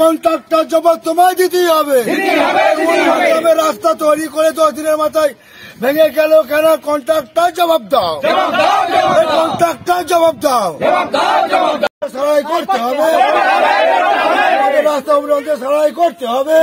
Contractor জবাব তোমায় দিতেই হবে। রাস্তা তৈরি করে 10 দিনের মাথায় ভেঙে গেল কেন? কন্ট্রাক্টর জবাব দাও, কন্ট্রাক্টর জবাব দাও। সারাই করতে হবে, রাস্তা অবরোধে সারাই করতে হবে।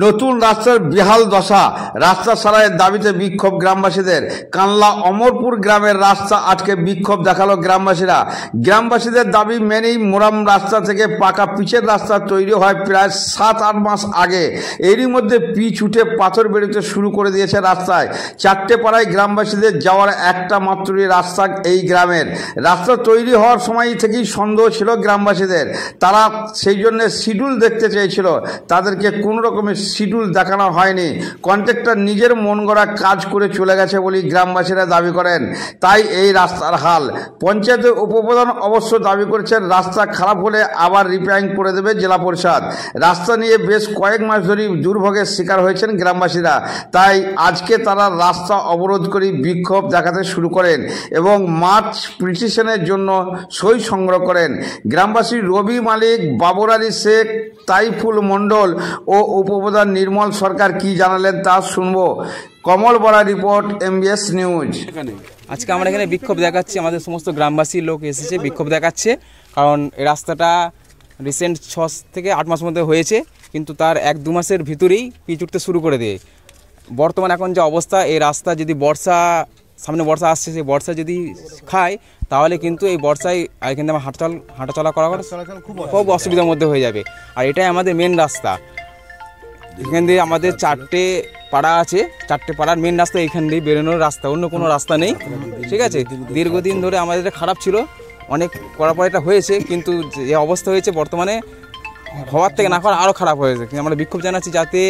নতুন রাস্তার বেহাল দশা, রাস্তা সারাইয়ের দাবিতে বিক্ষোভ গ্রামবাসীদের। কানলা অমরপুর গ্রামের রাস্তা আটকে বিক্ষোভ দেখালো গ্রামবাসীরা। গ্রামবাসীদের দাবি মেনেই মোরাম রাস্তা থেকে পাকা পিচের রাস্তা তৈরি হয় প্রায় 7-8 মাস আগে। এরই মধ্যে পিচ উঠে পাথর বেরোতে শুরু করে দিয়েছে রাস্তায়। 4টে পাড়ায় গ্রামবাসীদের যাওয়ার একটা মাত্রই রাস্তা এই গ্রামের। রাস্তা তৈরি হওয়ার সময় থেকেই সন্দেহ ছিল গ্রামবাসীদের। তারা সেই জন্য শিডিউল দেখতে চেয়েছিল, তাদেরকে কোনো রকমের শিডিউল দেখানো হয়নি। কন্ট্রাক্টর নিজের মন গড়া কাজ করে চলে গেছে বলে গ্রামবাসীরা দাবি করেন। তাই এই রাস্তার হাল। পঞ্চায়েতের উপপ্রধান অবশ্য দাবি করেছেন রাস্তা খারাপ হলে আবার রিপেয়ারিং করে দেবে জেলা পরিষদ। রাস্তা নিয়ে বেশ কয়েক মাস ধরে দুর্ভোগের শিকার হয়েছেন গ্রামবাসীরা। তাই আজকে তারা রাস্তা অবরোধ করে বিক্ষোভ দেখাতে শুরু করেন এবং মার্চ পিটিশনের জন্য সই সংগ্রহ করেন। গ্রামবাসী রবি মালিক, বাবর আলী শেখ, তাইফুল মণ্ডল ও উপপ্রধান নির্মল সরকার কি জানালেন তা শুনবো। কমল বরা রিপোর্ট, MBS নিউজ। আজকে আমরা এখানে বিক্ষোভ দেখাচ্ছি, আমাদের সমস্ত গ্রামবাসীর লোক এসেছে বিক্ষোভ দেখাচ্ছে। কারণ এই রাস্তাটা রিসেন্ট 6 থেকে 8 মাসের মধ্যে হয়েছে, কিন্তু তার 1-2 মাসের ভিতরেই পিচ উঠতে শুরু করে দেয়। বর্তমান এখন যে অবস্থা, এই রাস্তা যদি সামনে বর্ষা আসছে, সেই বর্ষা যদি খায় তাহলে কিন্তু এই বর্ষায় এখান থেকে হাঁটাচলা করা খুব অসুবিধার মধ্যে হয়ে যাবে। আর এটাই আমাদের মেন রাস্তা। এখান দিয়ে আমাদের 4টে পাড়া আছে, 4টে পাড়ার মেন রাস্তা এখান দিয়ে বেরোনোর রাস্তা, অন্য কোনো রাস্তা নেই। ঠিক আছে, দীর্ঘদিন ধরে আমাদের এটা খারাপ ছিল, অনেক করার পর এটা হয়েছে, কিন্তু যে অবস্থা হয়েছে বর্তমানে হওয়ার থেকে না করা আরও খারাপ হয়েছে। কিন্তু আমরা বিক্ষোভ জানাচ্ছি যাতে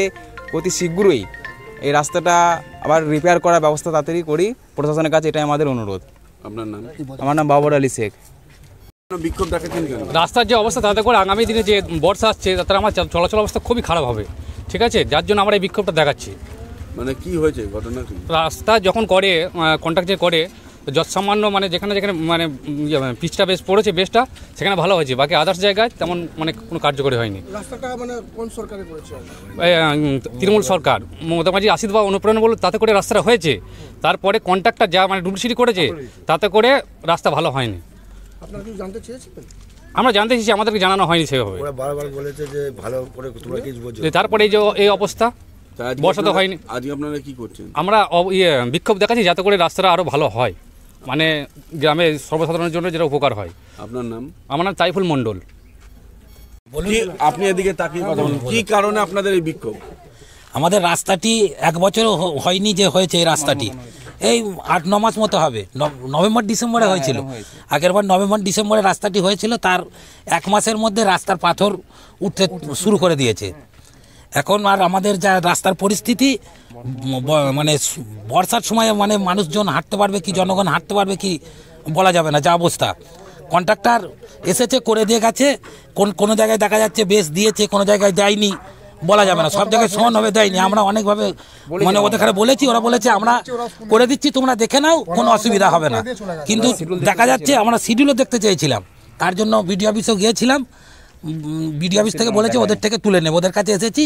অতি শীঘ্রই এই রাস্তাটা আবার রিপেয়ার করার ব্যবস্থা তাড়াতাড়ি করি প্রশাসনের কাছে, এটাই আমাদের অনুরোধ। আপনার নাম? আমার নাম বাবর আলী শেখ। বিক্ষোভ দেখাচ্ছেন কেন? রাস্তার যে অবস্থা, তাতে করে আগামী দিনে যে বর্ষা আসছে তাতে আমার চলাচল অবস্থা খুবই খারাপ হবে। ঠিক আছে, যার জন্য আমরা এই বিক্ষোভটা দেখাচ্ছি। মানে কি হয়েছে ঘটনা? রাস্তা যখন করে কন্ট্রাক্ট যে করে যৎসামান্য মানে যেখানে মানে পিচটা বেশ পড়েছে, বেশটা সেখানে ভালো হয়েছে, বাকি আদার্স জায়গায় তেমন মানে কোনো কার্যকরী হয়নি। রাস্তাটা মানে কোন সরকারে করেছে? তৃণমূল সরকার, মমতা ব্যানার্জি আশীর্বাদ বা অনুপ্রেরণা বলে তাতে করে রাস্তাটা হয়েছে। তারপরে কন্ট্রাক্টর যা মানে ডুপ্লিসিটি করেছে তাতে করে রাস্তা ভালো হয়নি। আপনারা কি জানতে চেয়েছিলেন? আমরা জানতে চেয়েছি, আমাদেরকে জানানো হয়নি সেভাবে। ওরা বারবার বলেছে যে ভালো করে তোমরা কি বলছো। তারপরে এই যে এই অবস্থা, বর্ষা তো হয়নি। আজকে আপনারা কি করছেন? আমরা বিক্ষোভ দেখাচ্ছি যাতে করে রাস্তাটা আরও ভালো হয়, মানে গ্রামে সর্বসাধারণের জন্য যেটা উপকার হয়। আপনার নাম? আমার নাম তাইফুল মণ্ডল। আপনি এদিকে তাকিয়ে কথা বলুন, কি কারণে আপনাদের এই বিক্ষোভ? আমাদের রাস্তাটি 1 বছরও হয়নি যে হয়েছে। এই রাস্তাটি এই 8-9 মাস মতো হবে, নভেম্বর-ডিসেম্বরে হয়েছিল। আগেরবার নভেম্বর-ডিসেম্বরে রাস্তাটি হয়েছিল, তার 1 মাসের মধ্যে রাস্তার পাথর উঠতে শুরু করে দিয়েছে। এখন আর আমাদের যা রাস্তার পরিস্থিতি, মানে বর্ষার সময় মানে মানুষজন হাঁটতে পারবে কি, জনগণ হাঁটতে পারবে কি বলা যাবে না, যা অবস্থা। কন্ট্রাক্টর এসেছে, করে দিয়ে গেছে, কোনো জায়গায় দেখা যাচ্ছে বেশ দিয়েছে, কোনো জায়গায় দেয়নি, বলা যাবে না। সব জায়গায় সমানভাবে দেয়নি। আমরা অনেকভাবে মানে ওদের বলেছি, ওরা বলেছে আমরা করে দিচ্ছি, তোমরা দেখে নাও, কোনো অসুবিধা হবে না। কিন্তু দেখা যাচ্ছে আমরা শিডিউলও দেখতে চেয়েছিলাম, তার জন্য বিডিও অফিসেও গিয়েছিলাম। বিডিও অফিস থেকে বলেছে ওদের থেকে তুলে নেব, ওদের কাছে এসেছি,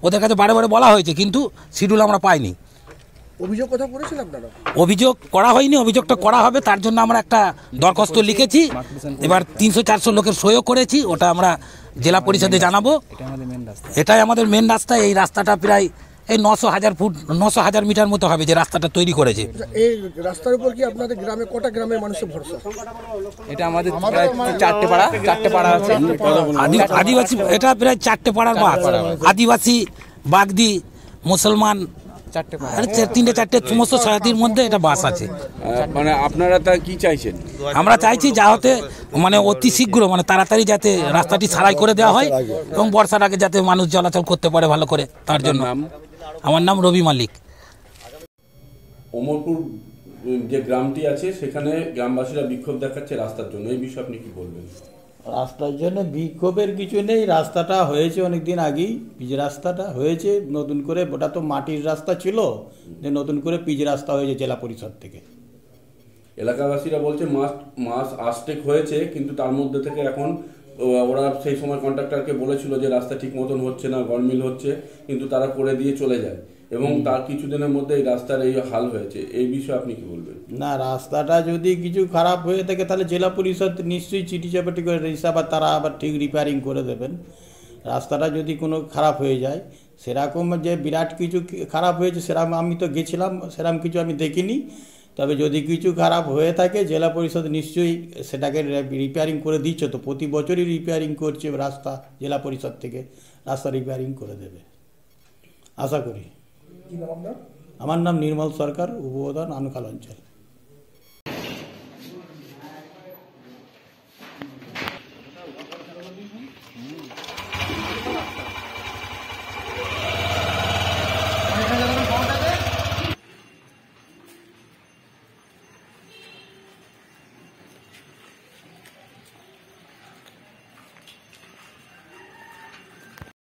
ওদের কাছে বারে বারে বলা হয়েছে, কিন্তু শিডিউল আমরা পাইনি। অভিযোগ কথা করেছেন আপনারা? অভিযোগ করা হয়নি, অভিযোগটা করা হবে, তার জন্য আমরা একটা দরখাস্ত লিখেছি। এবার 300-400 লোকের সইও করেছি, ওটা আমরা জেলা পরিষদে জানাবো। এটাই আমাদের মেন রাস্তা। এই রাস্তাটা প্রায় এই 900,000 মিটার মতো হবে যে রাস্তাটা তৈরি করেছে। এই রাস্তার উপর কি আপনাদের গ্রামে কটা গ্রামের মানুষের ভরসা? এটা আমাদের 4টে পাড়া আছে। আদিবাসী, এটা প্রায় 4টে পাড়ার বাস। আদিবাসী, বাগদি, মুসলমান, 3-4টে সমস্ত সাথীর মধ্যে এটা বাস আছে। মানে আপনারা তা কি চাইছেন? আমরা চাইছি যা হতে মানে অতি শীঘ্র, মানে তাড়াতাড়ি যাতে রাস্তাটি সারাই করে দেওয়া হয় এবং বর্ষার আগে যাতে মানুষ চলাচল করতে পারে ভালো করে, তার জন্য। আমার নাম রবি মালিক। অমরপুর যে গ্রামটি আছে সেখানে গ্রামবাসীরা বিক্ষোভ দেখাচ্ছে রাস্তার জন্য, এই বিষয়ে আপনি কি বলবেন? রাস্তার জন্য বিক্ষোভের কিছু নেই, রাস্তাটা হয়েছে অনেক দিন আগেই। পিচ রাস্তাটা হয়েছে নতুন করে, ওটা তো মাটির রাস্তা ছিল, যে নতুন করে পিচ রাস্তা হয়েছে জেলা পরিষদ থেকে। এলাকাবাসীরা বলছে মাস আস্টেক হয়েছে, কিন্তু তার মধ্যে থেকে এখন ওরা সেই সময় কন্ট্রাক্টরকে বলেছিল যে রাস্তা ঠিক মতন হচ্ছে না, গরমিল হচ্ছে, কিন্তু তারা করে দিয়ে চলে যায় এবং তার কিছুদিনের মধ্যে এই রাস্তার এই হাল হয়েছে। এই বিষয়ে আপনি কি বলবেন? না, রাস্তাটা যদি কিছু খারাপ হয়ে থাকে তাহলে জেলা পরিষদ নিশ্চয়ই চিঠি চাপাটি করে হিসাব তারা আবার ঠিক রিপেয়ারিং করে দেবেন। রাস্তাটা যদি কোনো খারাপ হয়ে যায়, সেরকম যে বিরাট কিছু খারাপ হয়েছে সেরকম আমি তো গেছিলাম, সেরকম কিছু আমি দেখিনি। তবে যদি কিছু খারাপ হয়ে থাকে জেলা পরিষদ নিশ্চয়ই সেটাকে রিপেয়ারিং করে দিচ্ছে, তো প্রতি বছরই রিপেয়ারিং করছে রাস্তা, জেলা পরিষদ থেকে রাস্তা রিপেয়ারিং করে দেবে আশা করি। আমার নাম নির্মল সরকার, উপপ্রধান আনুখাল অঞ্চল।